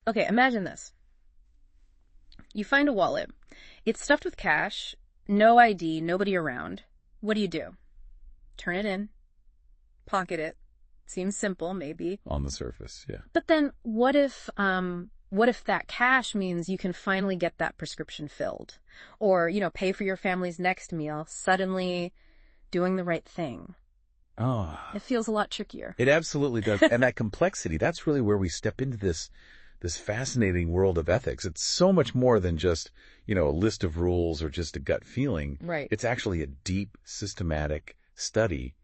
Okay, imagine this. You find a wallet. It's stuffed with cash, no ID, nobody around. What do? Turn it in, pocket it. Seems simple, maybe. On the surface, yeah. But then what if that cash means you can finally get that prescription filled? Or, pay for your family's next meal, suddenly doing the right thing. Oh. It feels a lot trickier. It absolutely does. And that complexity, that's really where we step into this fascinating world of ethics. It's so much more than just, a list of rules or just a gut feeling. Right. It's actually a deep, systematic study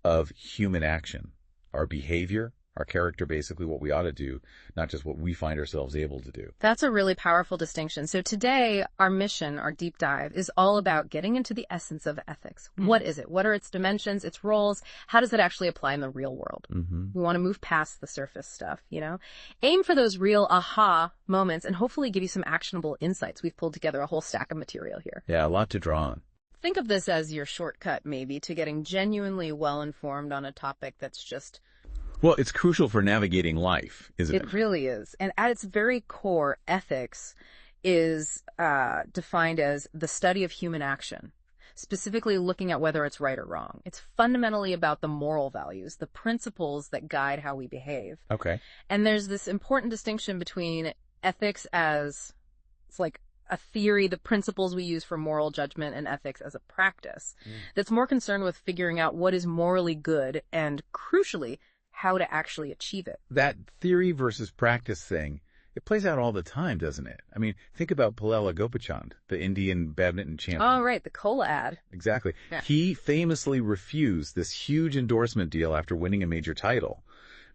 of human action, our behavior, our character, basically what we ought to do, not just what we find ourselves able to do. That's a really powerful distinction. So today, our mission, our deep dive, is all about getting into the essence of ethics. What is it? What are its dimensions, its roles? How does it actually apply in the real world? We want to move past the surface stuff, Aim for those real aha moments and hopefully give you some actionable insights. We've pulled together a whole stack of material here. Yeah, a lot to draw on. Think of this as your shortcut, maybe, to getting genuinely well-informed on a topic that's just... Well, it's crucial for navigating life, isn't it? It really is. And at its very core, ethics is defined as the study of human action, specifically looking at whether it's right or wrong. It's fundamentally about the moral values, the principles that guide how we behave. Okay. And there's this important distinction between ethics as, it's like a theory, the principles we use for moral judgment, and ethics as a practice that's more concerned with figuring out what is morally good and, crucially, how to actually achieve it. That theory versus practice thing, it plays out all the time, doesn't it? I mean, think about Pallela Gopichan, the Indian badminton champion. Oh, right, the cola ad. Exactly. Yeah. He famously refused this huge endorsement deal after winning a major title.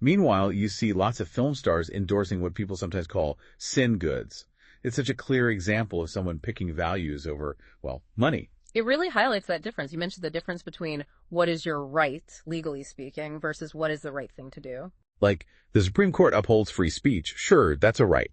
Meanwhile, you see lots of film stars endorsing what people sometimes call sin goods. It's such a clear example of someone picking values over, well, money. It really highlights that difference. You mentioned the difference between what is your right, legally speaking, versus what is the right thing to do. Like, the Supreme Court upholds free speech. Sure, that's a right.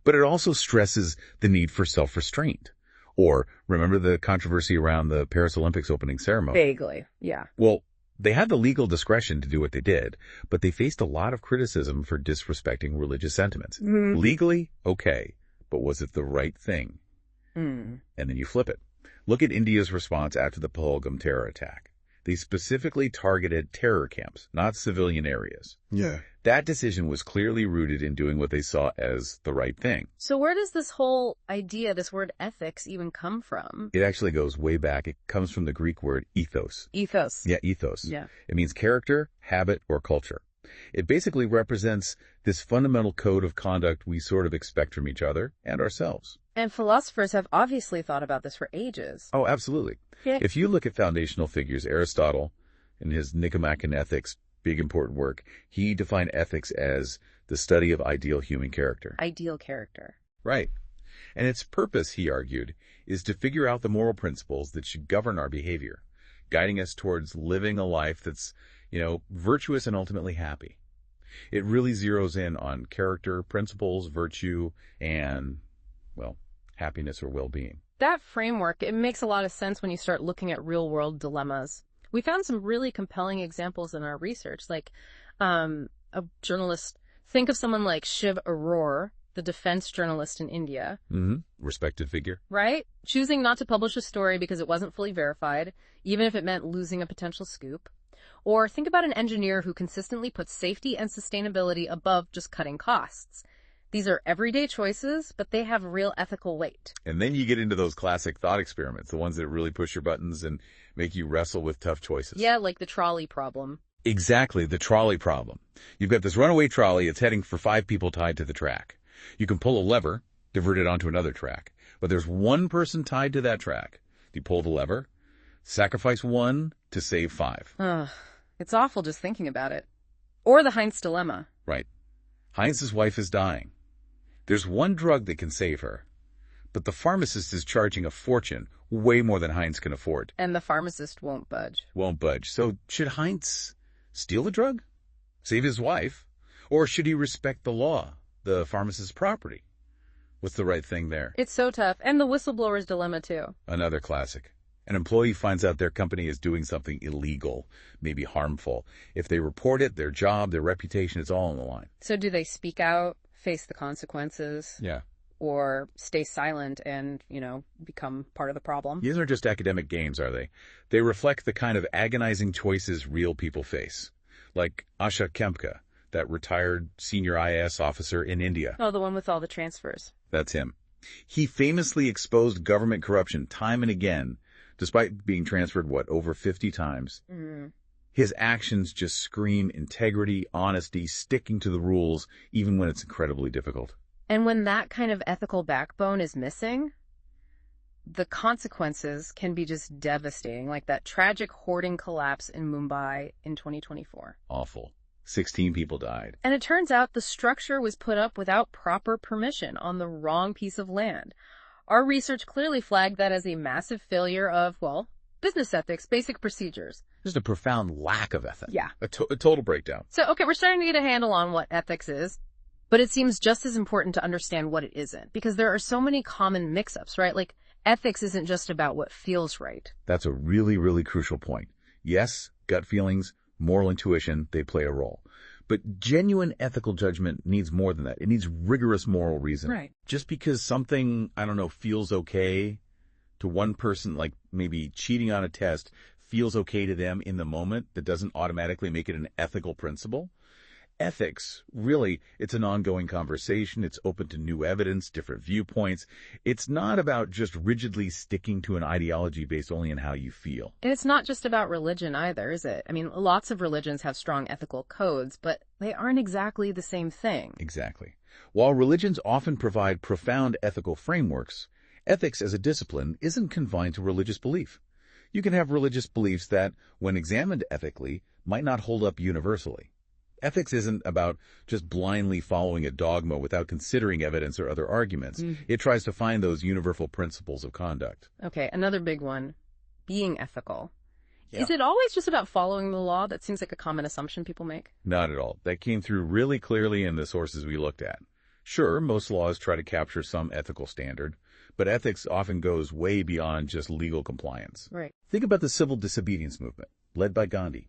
But it also stresses the need for self-restraint. Or, remember the controversy around the Paris Olympics opening ceremony? Vaguely, yeah. Well, they had the legal discretion to do what they did, but they faced a lot of criticism for disrespecting religious sentiments. Legally, okay. But was it the right thing? And then you flip it. Look at India's response after the Pahalgam terror attack. They specifically targeted terror camps, not civilian areas. Yeah. That decision was clearly rooted in doing what they saw as the right thing. So where does this whole idea, this word ethics, even come from? It actually goes way back. It comes from the Greek word ethos. Ethos. Yeah, ethos. Yeah. It means character, habit, or culture. It basically represents this fundamental code of conduct we sort of expect from each other and ourselves. And philosophers have obviously thought about this for ages. Oh, absolutely. Yeah. If you look at foundational figures, Aristotle, in his Nicomachean Ethics, big important work, he defined ethics as the study of ideal human character. Ideal character. Right. And its purpose, he argued, is to figure out the moral principles that should govern our behavior, guiding us towards living a life that's, virtuous and ultimately happy. It really zeroes in on character, principles, virtue, and, well, happiness or well-being. That framework, it makes a lot of sense when you start looking at real-world dilemmas. We found some really compelling examples in our research, like a journalist. Think of someone like Shiv Arora, the defense journalist in India. Respected figure. Right? Choosing not to publish a story because it wasn't fully verified, even if it meant losing a potential scoop. Or think about an engineer who consistently puts safety and sustainability above just cutting costs. These are everyday choices, but they have real ethical weight. And then you get into those classic thought experiments, the ones that really push your buttons and make you wrestle with tough choices. Yeah, like the trolley problem. Exactly, the trolley problem. You've got this runaway trolley. It's heading for 5 people tied to the track. You can pull a lever, divert it onto another track. But there's one person tied to that track. You pull the lever, sacrifice 1 to save 5. Ugh, it's awful just thinking about it. Or the Heinz dilemma. Right. Heinz's wife is dying. There's one drug that can save her, but the pharmacist is charging a fortune, way more than Heinz can afford. And the pharmacist won't budge. Won't budge. So should Heinz steal the drug? Save his wife? Or should he respect the law, the pharmacist's property? What's the right thing there? It's so tough. And the whistleblower's dilemma, too. Another classic. An employee finds out their company is doing something illegal, maybe harmful. If they report it, their job, their reputation, it's all on the line. So do they speak out, face the consequences. Yeah. Or stay silent and, become part of the problem. These aren't just academic games, are they? They reflect the kind of agonizing choices real people face. Like Asha Kempka, that retired senior IAS officer in India. Oh, the one with all the transfers. That's him. He famously exposed government corruption time and again, despite being transferred, over 50 times. Mm-hmm. His actions just scream integrity, honesty, sticking to the rules, even when it's incredibly difficult. And when that kind of ethical backbone is missing, the consequences can be just devastating, like that tragic hoarding collapse in Mumbai in 2024. Awful. 16 people died. And it turns out the structure was put up without proper permission on the wrong piece of land. Our research clearly flagged that as a massive failure of, business ethics, basic procedures. Just a profound lack of ethics. Yeah. A total breakdown. So, okay, we're starting to get a handle on what ethics is. But it seems just as important to understand what it isn't, because there are so many common mix-ups, right? Like, ethics isn't just about what feels right. That's a really, really crucial point. Yes, gut feelings, moral intuition, they play a role. But genuine ethical judgment needs more than that. It needs rigorous moral reason. Right. Just because something, feels okay to one person, like maybe cheating on a test, feels okay to them in the moment, that doesn't automatically make it an ethical principle. Ethics, really, it's an ongoing conversation. It's open to new evidence, different viewpoints. It's not about just rigidly sticking to an ideology based only on how you feel. And it's not just about religion either, is it? I mean, lots of religions have strong ethical codes, but they aren't exactly the same thing. Exactly. While religions often provide profound ethical frameworks, ethics as a discipline isn't confined to religious belief. You can have religious beliefs that, when examined ethically, might not hold up universally. Ethics isn't about just blindly following a dogma without considering evidence or other arguments. It tries to find those universal principles of conduct. Okay, another big one, being ethical. Yeah. Is it always just about following the law? That seems like a common assumption people make. Not at all. That came through really clearly in the sources we looked at. Sure, most laws try to capture some ethical standard, but ethics often goes way beyond just legal compliance. Right. Think about the civil disobedience movement, led by Gandhi.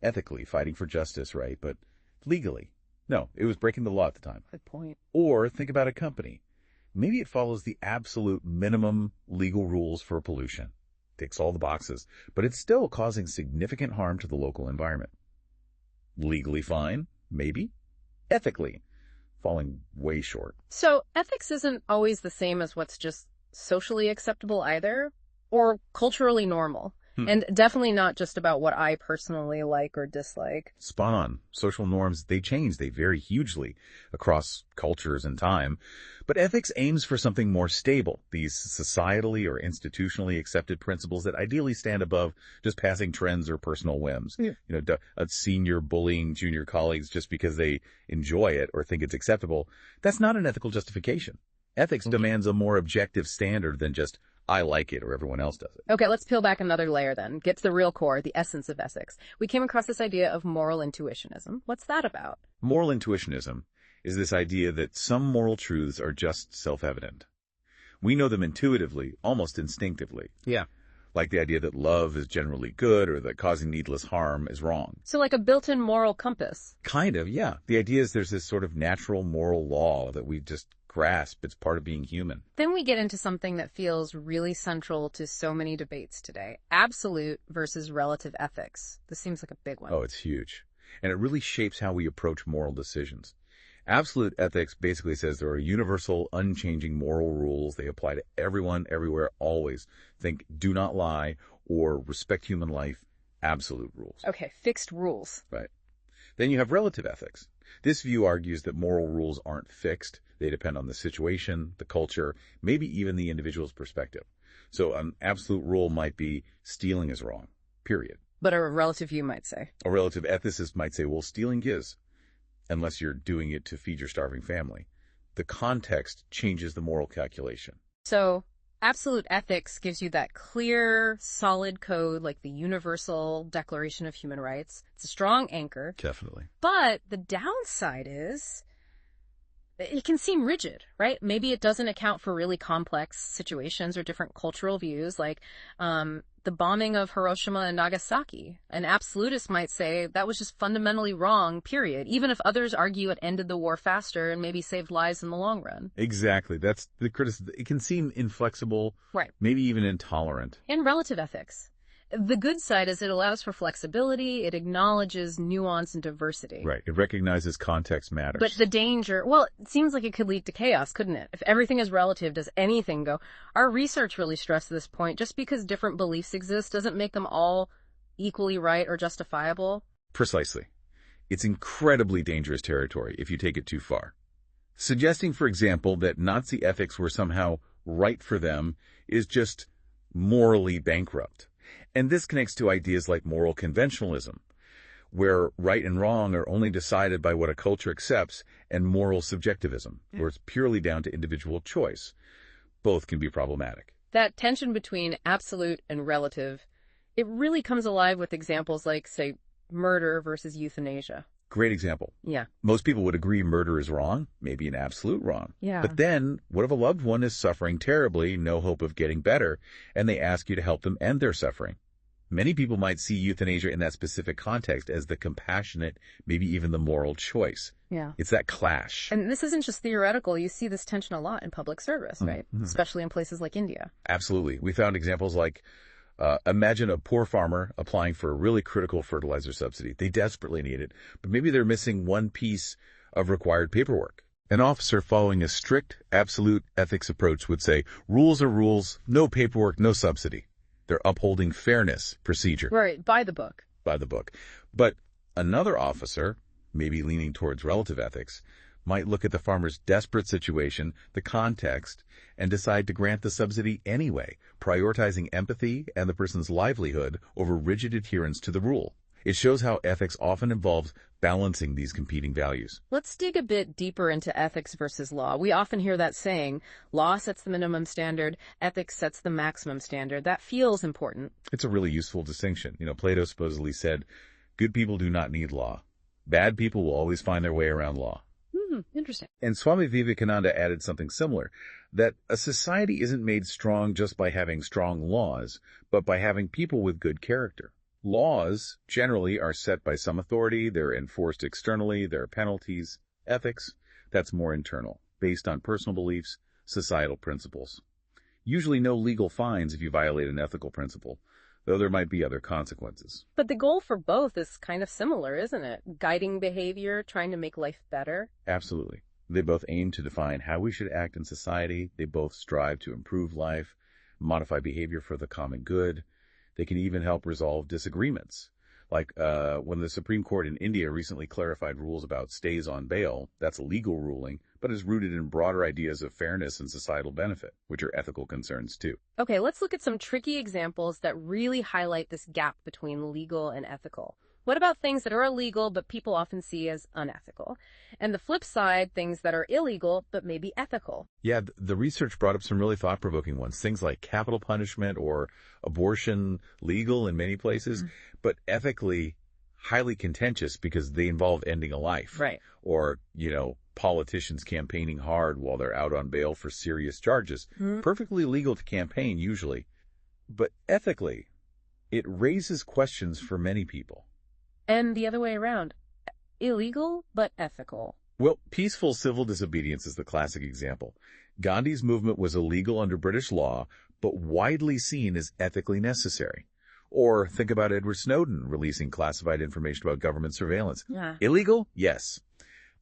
Ethically, fighting for justice, right? But legally, no, it was breaking the law at the time. Good point. Or think about a company. Maybe it follows the absolute minimum legal rules for pollution. Ticks all the boxes, but it's still causing significant harm to the local environment. Legally fine, maybe. Ethically, falling way short. So ethics isn't always the same as what's just socially acceptable either, or culturally normal. And definitely not just about what I personally like or dislike. Spot on. Social norms, they change. They vary hugely across cultures and time. But ethics aims for something more stable, these societally or institutionally accepted principles that ideally stand above just passing trends or personal whims. Yeah. A senior bullying junior colleagues just because they enjoy it or think it's acceptable. That's not an ethical justification. Ethics demands a more objective standard than just I like it or everyone else does it. Okay, let's peel back another layer then. Get to the real core, the essence of ethics. We came across this idea of moral intuitionism. What's that about? Moral intuitionism is this idea that some moral truths are just self-evident. We know them intuitively, almost instinctively. Yeah. Like the idea that love is generally good or that causing needless harm is wrong. So like a built-in moral compass. Kind of, yeah. The idea is there's this sort of natural moral law that we just grasp. It's part of being human. Then we get into something that feels really central to so many debates today. Absolute versus relative ethics. This seems like a big one. Oh, it's huge. And it really shapes how we approach moral decisions. Absolute ethics basically says there are universal, unchanging moral rules. They apply to everyone, everywhere, always. Think do not lie or respect human life. Absolute rules. Okay, fixed rules. Right. Then you have relative ethics. This view argues that moral rules aren't fixed. They depend on the situation, the culture, maybe even the individual's perspective. So an absolute rule might be stealing is wrong, period. But a relative view might say. A relative ethicist might say, well, stealing is, unless you're doing it to feed your starving family. The context changes the moral calculation. So absolute ethics gives you that clear, solid code, like the Universal Declaration of Human Rights. It's a strong anchor. Definitely. But the downside is it can seem rigid, right? Maybe it doesn't account for really complex situations or different cultural views, like the bombing of Hiroshima and Nagasaki. An absolutist might say that was just fundamentally wrong, period, even if others argue it ended the war faster and maybe saved lives in the long run. Exactly. That's the criticism. It can seem inflexible, right? Maybe even intolerant. And relative ethics. The good side is it allows for flexibility, it acknowledges nuance and diversity. Right. It recognizes context matters. But the danger, well, it seems like it could lead to chaos, couldn't it? If everything is relative, does anything go? Our research really stressed this point. Just because different beliefs exist doesn't make them all equally right or justifiable. Precisely. It's incredibly dangerous territory if you take it too far. Suggesting, for example, that Nazi ethics were somehow right for them is just morally bankrupt. And this connects to ideas like moral conventionalism, where right and wrong are only decided by what a culture accepts, and moral subjectivism, where it's purely down to individual choice. Both can be problematic. That tension between absolute and relative, it really comes alive with examples like, say, murder versus euthanasia. Great example. Yeah. Most people would agree murder is wrong, maybe an absolute wrong. Yeah. But then, what if a loved one is suffering terribly, no hope of getting better, and they ask you to help them end their suffering? Many people might see euthanasia in that specific context as the compassionate, maybe even the moral choice. Yeah. It's that clash. And this isn't just theoretical. You see this tension a lot in public service, right? Mm-hmm. Especially in places like India. Absolutely. We found examples like, imagine a poor farmer applying for a really critical fertilizer subsidy. They desperately need it, but maybe they're missing one piece of required paperwork. An officer following a strict, absolute ethics approach would say, rules are rules, no paperwork, no subsidy. They're upholding fairness, procedure. Right, by the book. By the book. But another officer, maybe leaning towards relative ethics, might look at the farmer's desperate situation, the context, and decide to grant the subsidy anyway, prioritizing empathy and the person's livelihood over rigid adherence to the rule. It shows how ethics often involves balancing these competing values. Let's dig a bit deeper into ethics versus law. We often hear that saying, law sets the minimum standard, ethics sets the maximum standard. That feels important. It's a really useful distinction. Plato supposedly said, good people do not need law. Bad people will always find their way around law. Interesting. And Swami Vivekananda added something similar, that a society isn't made strong just by having strong laws, but by having people with good character. Laws generally are set by some authority, they're enforced externally, there are penalties. Ethics, that's more internal, based on personal beliefs, societal principles. Usually no legal fines if you violate an ethical principle, though there might be other consequences. But the goal for both is kind of similar, isn't it? Guiding behavior, trying to make life better. Absolutely. They both aim to define how we should act in society. They both strive to improve life, modify behavior for the common good. They can even help resolve disagreements. Like when the Supreme Court in India recently clarified rules about stays on bail, that's a legal ruling, but is rooted in broader ideas of fairness and societal benefit, which are ethical concerns too. Okay, let's look at some tricky examples that really highlight this gap between legal and ethical. What about things that are illegal but people often see as unethical? And the flip side, things that are illegal but maybe ethical. Yeah, the research brought up some really thought-provoking ones. Things like capital punishment or abortion, legal in many places, but ethically highly contentious because they involve ending a life. Right. Or, politicians campaigning hard while they're out on bail for serious charges. Perfectly legal to campaign usually. But ethically, it raises questions for many people. And the other way around. Illegal, but ethical. Well, peaceful civil disobedience is the classic example. Gandhi's movement was illegal under British law, but widely seen as ethically necessary. Or think about Edward Snowden releasing classified information about government surveillance. Yeah. Illegal? Yes.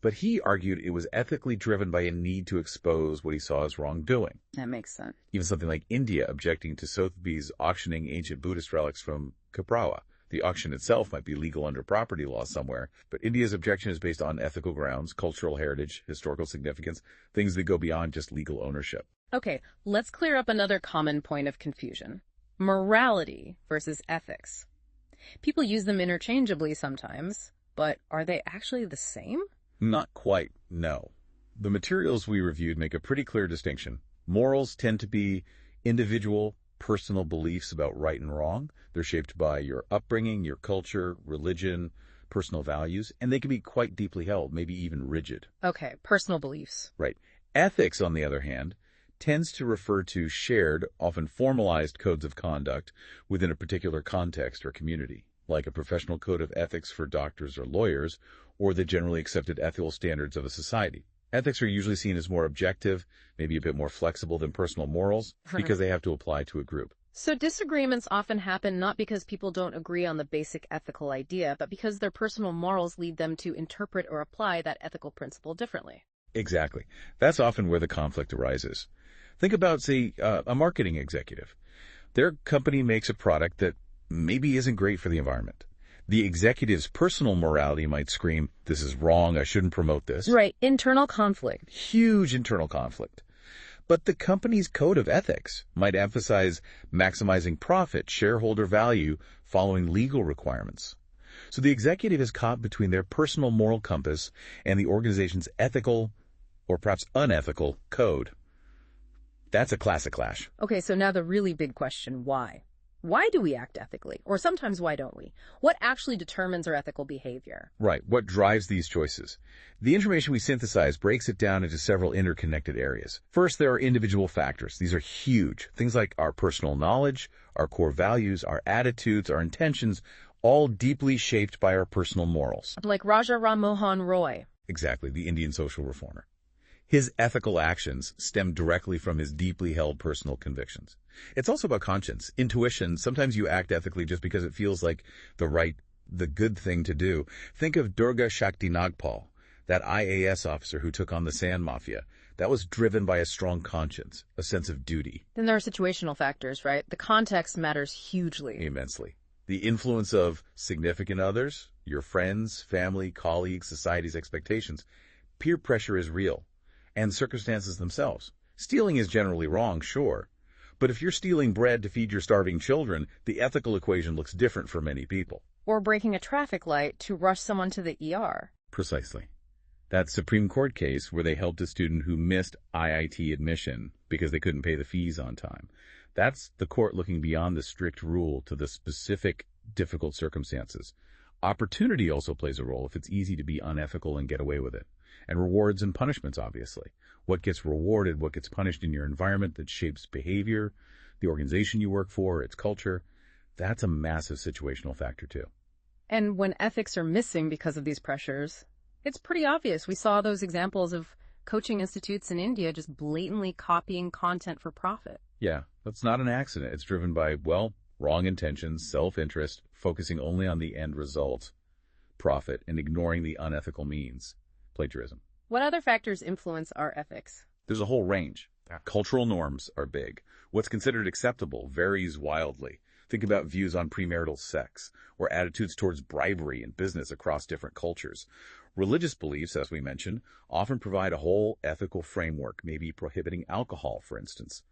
But he argued it was ethically driven by a need to expose what he saw as wrongdoing. That makes sense. Even something like India objecting to Sotheby's auctioning ancient Buddhist relics from Caprawa. The auction itself might be legal under property law somewhere, but India's objection is based on ethical grounds, cultural heritage, historical significance, things that go beyond just legal ownership. Okay, let's clear up another common point of confusion. Morality versus ethics. People use them interchangeably sometimes, but are they actually the same? Not quite, no. The materials we reviewed make a pretty clear distinction. Morals tend to be individual, personal beliefs about right and wrong. They're shaped by your upbringing, your culture, religion, personal values, and they can be quite deeply held, maybe even rigid. Okay, personal beliefs. Right. Ethics, on the other hand, tends to refer to shared, often formalized codes of conduct within a particular context or community, like a professional code of ethics for doctors or lawyers, or the generally accepted ethical standards of a society. Ethics are usually seen as more objective, maybe a bit more flexible than personal morals, because they have to apply to a group. So disagreements often happen not because people don't agree on the basic ethical idea, but because their personal morals lead them to interpret or apply that ethical principle differently. Exactly. That's often where the conflict arises. Think about, say, a marketing executive. Their company makes a product that maybe isn't great for the environment. The executive's personal morality might scream, this is wrong, I shouldn't promote this. Right, internal conflict. Huge internal conflict. But the company's code of ethics might emphasize maximizing profit, shareholder value, following legal requirements. So the executive is caught between their personal moral compass and the organization's ethical, or perhaps unethical, code. That's a classic clash. Okay, so now the really big question, why? Why do we act ethically? Or sometimes why don't we? What actually determines our ethical behavior? Right. What drives these choices? The information we synthesize breaks it down into several interconnected areas. First, there are individual factors. These are huge. Things like our personal knowledge, our core values, our attitudes, our intentions, all deeply shaped by our personal morals. Like Raja Ram Mohan Roy. Exactly, the Indian social reformer. His ethical actions stem directly from his deeply held personal convictions. It's also about conscience, intuition. Sometimes you act ethically just because it feels like the good thing to do. Think of Durga Shakti Nagpal, that IAS officer who took on the sand mafia. That was driven by a strong conscience, a sense of duty. Then there are situational factors, right? The context matters hugely. Immensely. The influence of significant others, your friends, family, colleagues, society's expectations. Peer pressure is real. And circumstances themselves. Stealing is generally wrong, sure. But if you're stealing bread to feed your starving children, the ethical equation looks different for many people. Or breaking a traffic light to rush someone to the ER. Precisely. That Supreme Court case where they helped a student who missed IIT admission because they couldn't pay the fees on time. That's the court looking beyond the strict rule to the specific, difficult circumstances. Opportunity also plays a role if it's easy to be unethical and get away with it. And rewards and punishments, obviously. What gets rewarded, what gets punished in your environment that shapes behavior, the organization you work for, its culture, that's a massive situational factor too. And when ethics are missing because of these pressures, it's pretty obvious. We saw those examples of coaching institutes in India just blatantly copying content for profit. Yeah, that's not an accident. It's driven by, wrong intentions, self-interest, focusing only on the end result, profit, and ignoring the unethical means. Plagiarism. What other factors influence our ethics? There's a whole range. Cultural norms are big. What's considered acceptable varies wildly. Think about views on premarital sex or attitudes towards bribery in business across different cultures. Religious beliefs, as we mentioned, often provide a whole ethical framework, maybe prohibiting alcohol, for instance.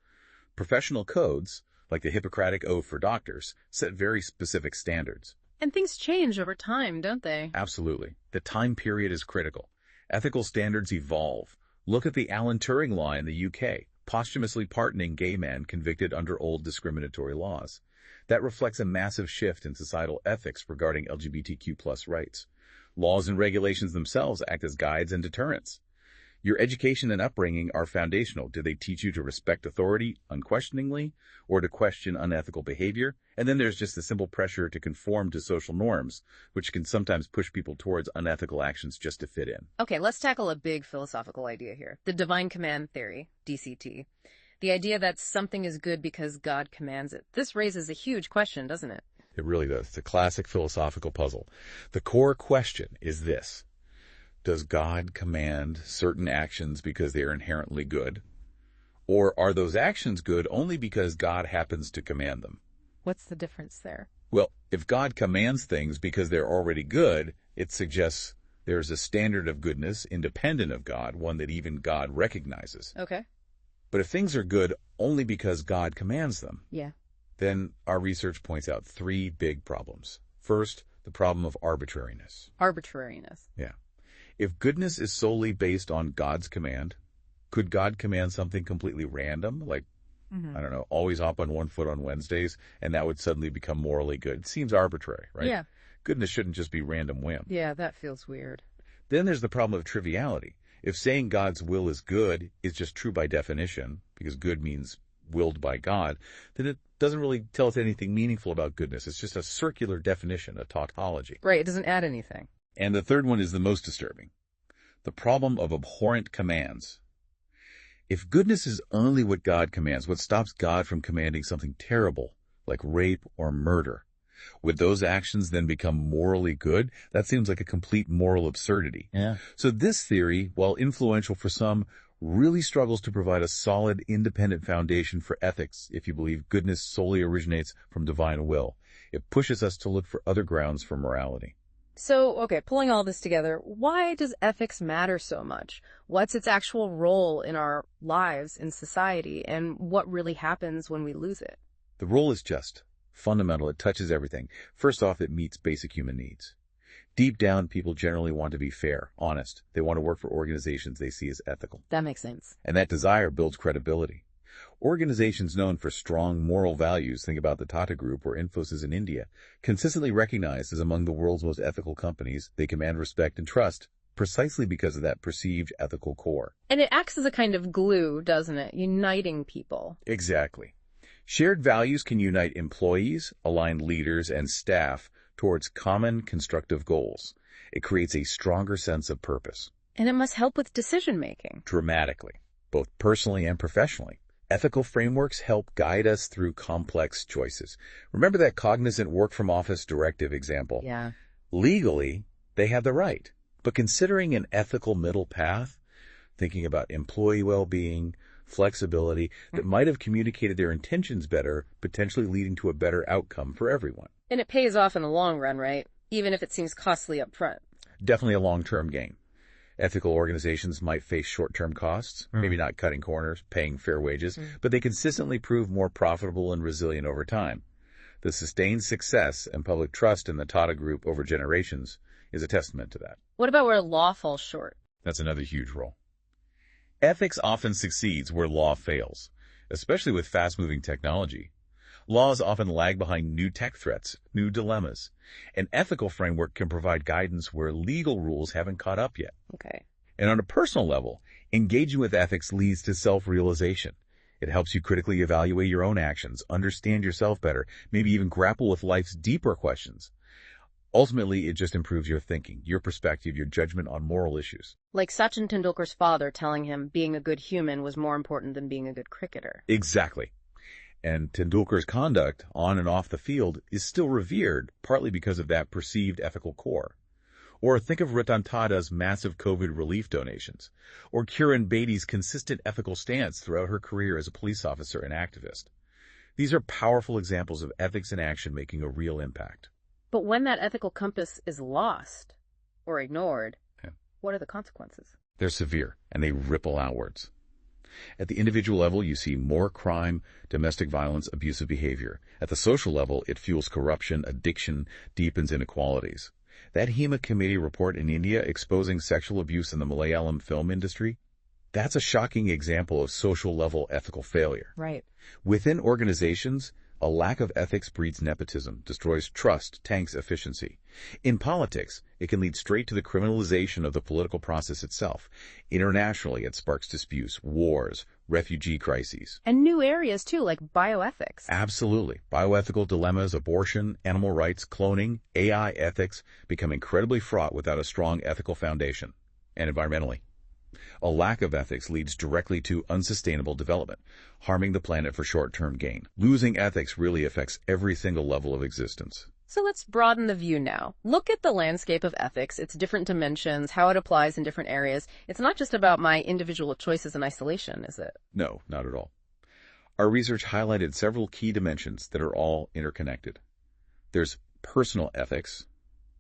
Professional codes, like the Hippocratic Oath for doctors, set very specific standards. And things change over time, don't they? Absolutely. The time period is critical. Ethical standards evolve. Look at the Alan Turing Law in the UK, posthumously pardoning gay men convicted under old discriminatory laws. That reflects a massive shift in societal ethics regarding LGBTQ+ rights. Laws and regulations themselves act as guides and deterrents. Your education and upbringing are foundational. Do they teach you to respect authority unquestioningly or to question unethical behavior? And then there's just the simple pressure to conform to social norms, which can sometimes push people towards unethical actions just to fit in. Okay, let's tackle a big philosophical idea here. The divine command theory, DCT. The idea that something is good because God commands it. This raises a huge question, doesn't it? It really does. It's a classic philosophical puzzle. The core question is this. Does God command certain actions because they are inherently good? Or are those actions good only because God happens to command them? What's the difference there? Well, if God commands things because they're already good, it suggests there's a standard of goodness independent of God, one that even God recognizes. Okay. But if things are good only because God commands them, Yeah. then our research points out three big problems. First, the problem of arbitrariness. Arbitrariness. Yeah. If goodness is solely based on God's command, could God command something completely random, like, I don't know, always hop on one foot on Wednesdays, and that would suddenly become morally good? It seems arbitrary, right? Yeah. Goodness shouldn't just be random whim. Yeah, that feels weird. Then there's the problem of triviality. If saying God's will is good is just true by definition, because good means willed by God, then it doesn't really tell us anything meaningful about goodness. It's just a circular definition, a tautology. Right, it doesn't add anything. And the third one is the most disturbing. The problem of abhorrent commands. If goodness is only what God commands, what stops God from commanding something terrible, like rape or murder? Would those actions then become morally good? That seems like a complete moral absurdity. Yeah. So this theory, while influential for some, really struggles to provide a solid, independent foundation for ethics if you believe goodness solely originates from divine will. It pushes us to look for other grounds for morality. So, okay, pulling all this together, why does ethics matter so much? What's its actual role in our lives, in society, and what really happens when we lose it? The role is just fundamental. It touches everything. First off, it meets basic human needs. Deep down, people generally want to be fair, honest. They want to work for organizations they see as ethical. That makes sense. And that desire builds credibility. Organizations known for strong moral values, think about the Tata Group or Infosys in India, consistently recognized as among the world's most ethical companies. They command respect and trust precisely because of that perceived ethical core. And it acts as a kind of glue, doesn't it? Uniting people. Exactly. Shared values can unite employees, align leaders, and staff towards common constructive goals. It creates a stronger sense of purpose. And it must help with decision-making. Dramatically, both personally and professionally. Ethical frameworks help guide us through complex choices. Remember that cognizant work from office directive example? Yeah. Legally, they have the right. But considering an ethical middle path, thinking about employee well-being, flexibility, that might have communicated their intentions better, potentially leading to a better outcome for everyone. And it pays off in the long run, right? Even if it seems costly up front. Definitely a long-term gain. Ethical organizations might face short-term costs, maybe not cutting corners, paying fair wages, but they consistently prove more profitable and resilient over time. The sustained success and public trust in the Tata Group over generations is a testament to that. What about where law falls short? That's another huge role. Ethics often succeeds where law fails, especially with fast-moving technology. Laws often lag behind new tech threats, new dilemmas. An ethical framework can provide guidance where legal rules haven't caught up yet. Okay. And on a personal level, engaging with ethics leads to self-realization. It helps you critically evaluate your own actions, understand yourself better, maybe even grapple with life's deeper questions. Ultimately, it just improves your thinking, your perspective, your judgment on moral issues. Like Sachin Tendulkar's father telling him being a good human was more important than being a good cricketer. Exactly. And Tendulkar's conduct, on and off the field, is still revered, partly because of that perceived ethical core. Or think of Ratan Tata's massive COVID relief donations, or Kiran Bedi's consistent ethical stance throughout her career as a police officer and activist. These are powerful examples of ethics in action making a real impact. But when that ethical compass is lost or ignored, what are the consequences? They're severe, and they ripple outwards. At the individual level, you see more crime, domestic violence, abusive behavior. At the social level, it fuels corruption, addiction, deepens inequalities. That HEMA committee report in India exposing sexual abuse in the Malayalam film industry, that's a shocking example of social-level ethical failure. Right. Within organizations, a lack of ethics breeds nepotism, destroys trust, tanks efficiency. In politics, it can lead straight to the criminalization of the political process itself. Internationally, it sparks disputes, wars, refugee crises. And new areas, too, like bioethics. Absolutely. Bioethical dilemmas, abortion, animal rights, cloning, AI ethics become incredibly fraught without a strong ethical foundation. And environmentally, a lack of ethics leads directly to unsustainable development, harming the planet for short-term gain. Losing ethics really affects every single level of existence. So let's broaden the view now. Look at the landscape of ethics, its different dimensions, how it applies in different areas. It's not just about my individual choices in isolation, is it? No, not at all. Our research highlighted several key dimensions that are all interconnected. There's personal ethics.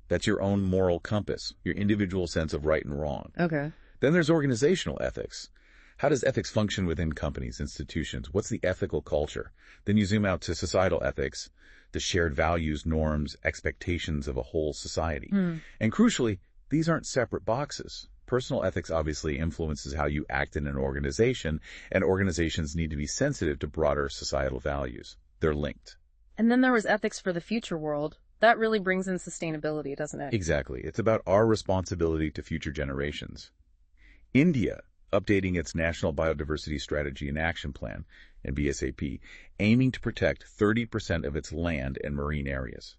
That's your own moral compass, your individual sense of right and wrong. Okay. Then there's organizational ethics. How does ethics function within companies, institutions? What's the ethical culture? Then you zoom out to societal ethics, the shared values, norms, expectations of a whole society. And crucially, these aren't separate boxes. Personal ethics obviously influences how you act in an organization, and organizations need to be sensitive to broader societal values. They're linked. And then there was ethics for the future world, That really brings in sustainability, doesn't it? Exactly. It's about our responsibility to future generations. India, updating its National Biodiversity Strategy and Action Plan, and BSAP, aiming to protect 30% of its land and marine areas.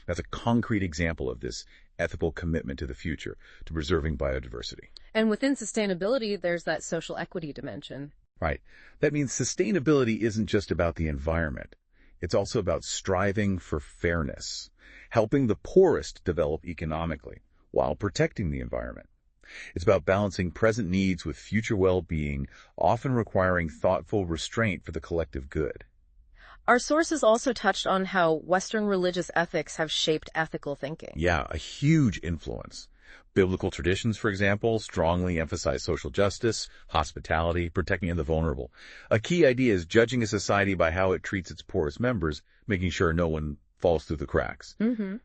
That's a concrete example of this ethical commitment to the future, to preserving biodiversity. And within sustainability, there's that social equity dimension. Right. That means sustainability isn't just about the environment. It's also about striving for fairness, helping the poorest develop economically while protecting the environment. It's about balancing present needs with future well-being, often requiring thoughtful restraint for the collective good. Our sources also touched on how Western religious ethics have shaped ethical thinking. Yeah, a huge influence. Biblical traditions, for example, strongly emphasize social justice, hospitality, protecting the vulnerable. A key idea is judging a society by how it treats its poorest members, making sure no one falls through the cracks.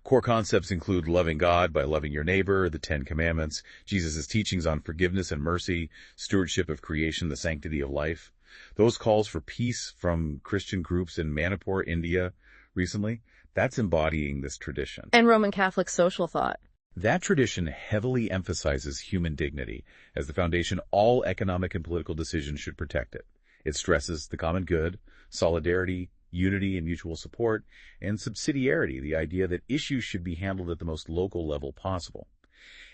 Core concepts include loving God by loving your neighbor, the 10 Commandments, Jesus' teachings on forgiveness and mercy, stewardship of creation, the sanctity of life. Those calls for peace from Christian groups in Manipur, India, recently, that's embodying this tradition. And Roman Catholic social thought. That tradition heavily emphasizes human dignity as the foundation. All economic and political decisions should protect it. It stresses the common good, solidarity, unity and mutual support, and subsidiarity, the idea that issues should be handled at the most local level possible.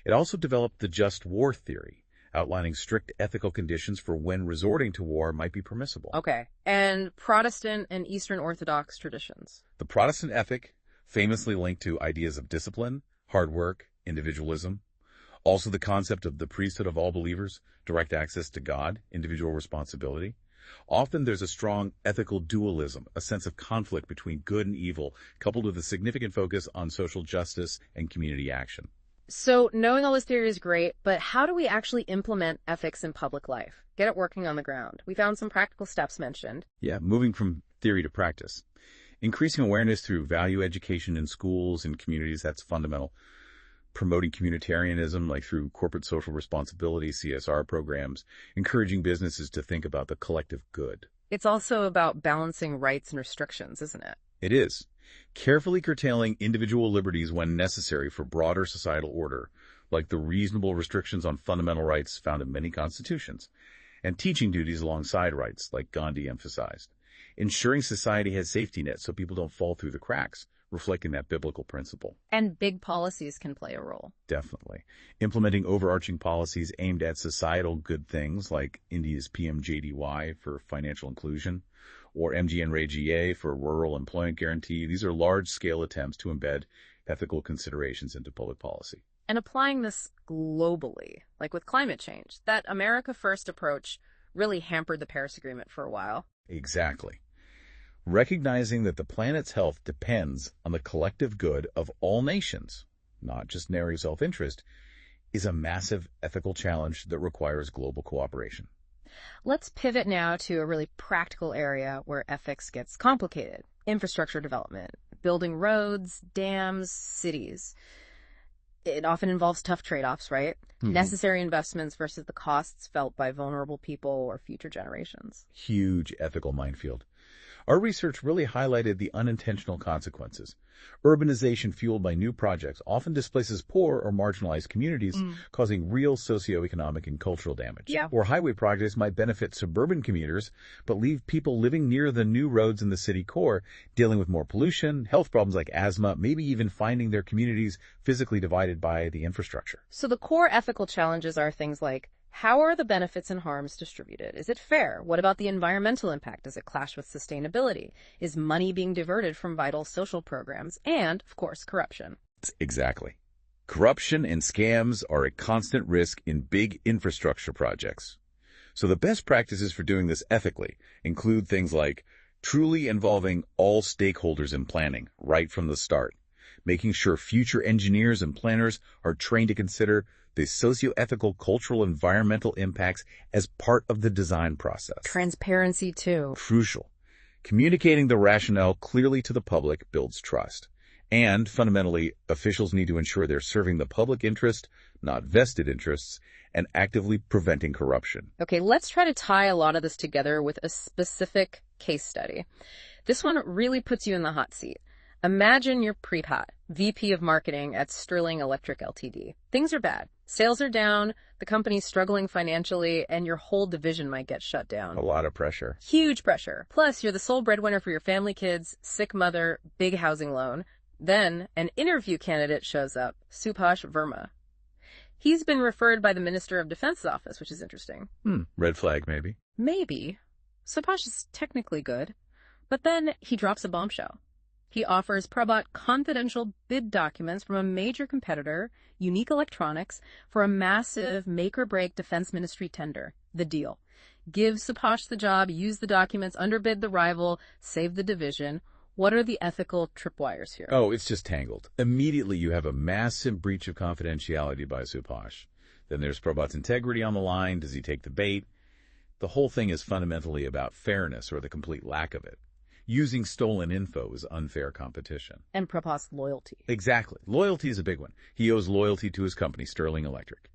It also developed the just war theory, outlining strict ethical conditions for when resorting to war might be permissible. Okay. And Protestant and Eastern Orthodox traditions. The Protestant ethic, famously linked to ideas of discipline, hard work, individualism. Also the concept of the priesthood of all believers, direct access to God, individual responsibility. Often there's a strong ethical dualism, a sense of conflict between good and evil, coupled with a significant focus on social justice and community action. So knowing all this theory is great, but how do we actually implement ethics in public life? Get it working on the ground. We found some practical steps mentioned. Yeah, moving from theory to practice. Increasing awareness through value education in schools and communities, that's fundamental. Promoting communitarianism, like through corporate social responsibility, CSR programs, encouraging businesses to think about the collective good. It's also about balancing rights and restrictions, isn't it? It is. Carefully curtailing individual liberties when necessary for broader societal order, like the reasonable restrictions on fundamental rights found in many constitutions, and teaching duties alongside rights, like Gandhi emphasized. Ensuring society has safety nets so people don't fall through the cracks, reflecting that biblical principle. And big policies can play a role. Definitely. Implementing overarching policies aimed at societal good things like India's PMJDY for financial inclusion or MGNREGA for rural employment guarantee. These are large-scale attempts to embed ethical considerations into public policy. And applying this globally, like with climate change, that America First approach really hampered the Paris Agreement for a while. Exactly. Recognizing that the planet's health depends on the collective good of all nations, not just narrow self-interest, is a massive ethical challenge that requires global cooperation. Let's pivot now to a really practical area where ethics gets complicated. Infrastructure development, building roads, dams, cities. It often involves tough trade-offs, right? Necessary investments versus the costs felt by vulnerable people or future generations. Huge ethical minefield. Our research really highlighted the unintentional consequences. Urbanization fueled by new projects often displaces poor or marginalized communities, causing real socioeconomic and cultural damage. Yeah. Or highway projects might benefit suburban commuters, but leave people living near the new roads in the city core, dealing with more pollution, health problems like asthma, maybe even finding their communities physically divided by the infrastructure. So the core ethical challenges are things like, how are the benefits and harms distributed? Is it fair? What about the environmental impact? Does it clash with sustainability? Is money being diverted from vital social programs? And, of course, corruption. Exactly. Corruption and scams are a constant risk in big infrastructure projects. So the best practices for doing this ethically include things like truly involving all stakeholders in planning right from the start, making sure future engineers and planners are trained to consider the socio-ethical, cultural, environmental impacts as part of the design process. Transparency, too. Crucial. Communicating the rationale clearly to the public builds trust. And, fundamentally, officials need to ensure they're serving the public interest, not vested interests, and actively preventing corruption. Okay, let's try to tie a lot of this together with a specific case study. This one really puts you in the hot seat. Imagine you're Prepat, VP of Marketing at Sterling Electric Ltd. Things are bad. Sales are down, the company's struggling financially, and your whole division might get shut down. A lot of pressure. Huge pressure. Plus, you're the sole breadwinner for your family, kids, sick mother, big housing loan. Then, an interview candidate shows up, Subhash Verma. He's been referred by the Minister of Defense's office, which is interesting. Red flag, maybe. Maybe. Subhash is technically good. But then he drops a bombshell. He offers Prabhat confidential bid documents from a major competitor, Unique Electronics, for a massive make-or-break defense ministry tender. The deal. Give Subhash the job, use the documents, underbid the rival, save the division. What are the ethical tripwires here? Oh, it's just tangled. Immediately you have a massive breach of confidentiality by Subhash. Then there's Prabhat's integrity on the line. Does he take the bait? The whole thing is fundamentally about fairness or the complete lack of it. Using stolen info is unfair competition. And Prabhat's loyalty. Exactly. Loyalty is a big one. He owes loyalty to his company, Sterling Electric.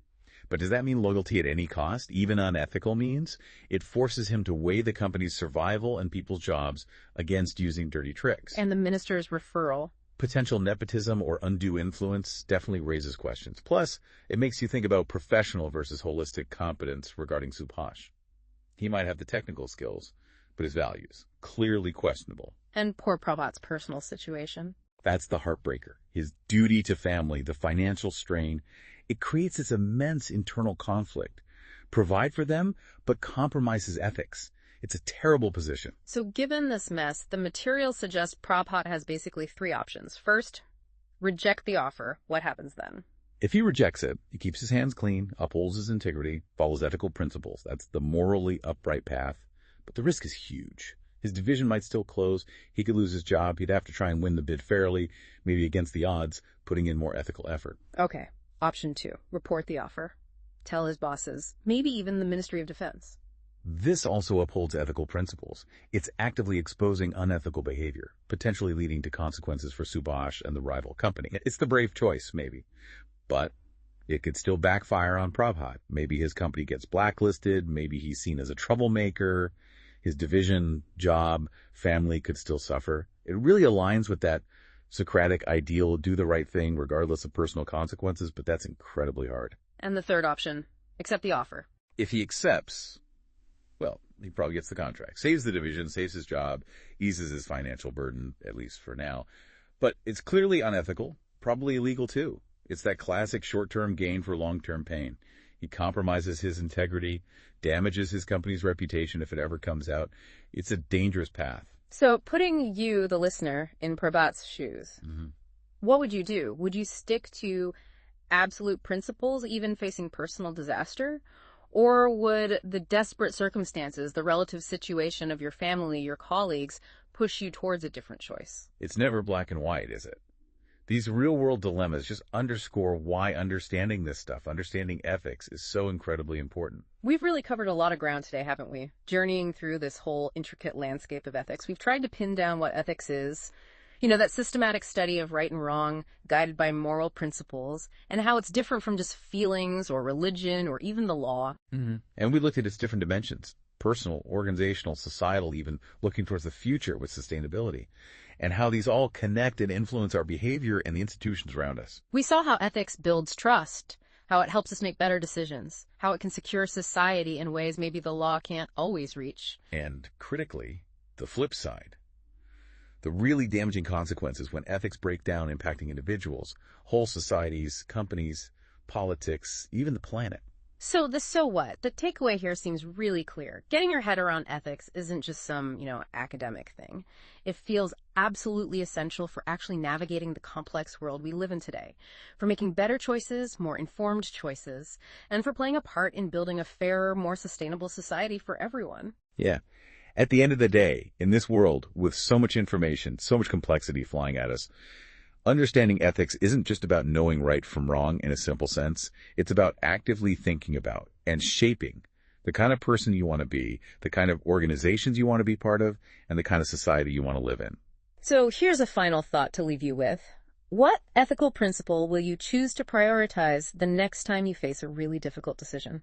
But does that mean loyalty at any cost, even unethical means? It forces him to weigh the company's survival and people's jobs against using dirty tricks. And the minister's referral. Potential nepotism or undue influence definitely raises questions. Plus, it makes you think about professional versus holistic competence regarding Subhash. He might have the technical skills, but his values, clearly questionable. And poor Prabhat's personal situation. That's the heartbreaker. His duty to family, the financial strain. It creates this immense internal conflict. Provide for them, but compromises ethics. It's a terrible position. So given this mess, the material suggests Prabhat has basically three options. First, reject the offer. What happens then? If he rejects it, he keeps his hands clean, upholds his integrity, follows ethical principles. That's the morally upright path. But the risk is huge. His division might still close. He could lose his job. He'd have to try and win the bid fairly, maybe against the odds, putting in more ethical effort. Okay. Option 2. Report the offer. Tell his bosses, maybe even the Ministry of Defense. This also upholds ethical principles. It's actively exposing unethical behavior, potentially leading to consequences for Subhash and the rival company. It's the brave choice, maybe. But it could still backfire on Prabhat. Maybe his company gets blacklisted. Maybe he's seen as a troublemaker. His division, job, family could still suffer. It really aligns with that Socratic ideal, do the right thing regardless of personal consequences, but that's incredibly hard. And the third option, accept the offer. If he accepts, well, he probably gets the contract, saves the division, saves his job, eases his financial burden, at least for now. But it's clearly unethical, probably illegal too. It's that classic short-term gain for long-term pain. He compromises his integrity, damages his company's reputation if it ever comes out. It's a dangerous path. So putting you, the listener, in Prabhat's shoes, what would you do? Would you stick to absolute principles, even facing personal disaster? Or would the desperate circumstances, the relative situation of your family, your colleagues, push you towards a different choice? It's never black and white, is it? These real-world dilemmas just underscore why understanding this stuff, understanding ethics, is so incredibly important. We've really covered a lot of ground today, haven't we? Journeying through this whole intricate landscape of ethics. We've tried to pin down what ethics is, that systematic study of right and wrong, guided by moral principles, and how it's different from just feelings or religion or even the law. And we looked at its different dimensions, personal, organizational, societal, even looking towards the future with sustainability, and how these all connect and influence our behavior and the institutions around us. We saw how ethics builds trust, how it helps us make better decisions, how it can secure society in ways maybe the law can't always reach. And critically, the flip side. The really damaging consequences when ethics break down, impacting individuals, whole societies, companies, politics, even the planet. So what? The takeaway here seems really clear. Getting your head around ethics isn't just some, academic thing. It feels absolutely essential for actually navigating the complex world we live in today, for making better choices, more informed choices, and for playing a part in building a fairer, more sustainable society for everyone. Yeah. At the end of the day, in this world with so much information, so much complexity flying at us, understanding ethics isn't just about knowing right from wrong in a simple sense. It's about actively thinking about and shaping the kind of person you want to be, the kind of organizations you want to be part of, and the kind of society you want to live in. So here's a final thought to leave you with. What ethical principle will you choose to prioritize the next time you face a really difficult decision?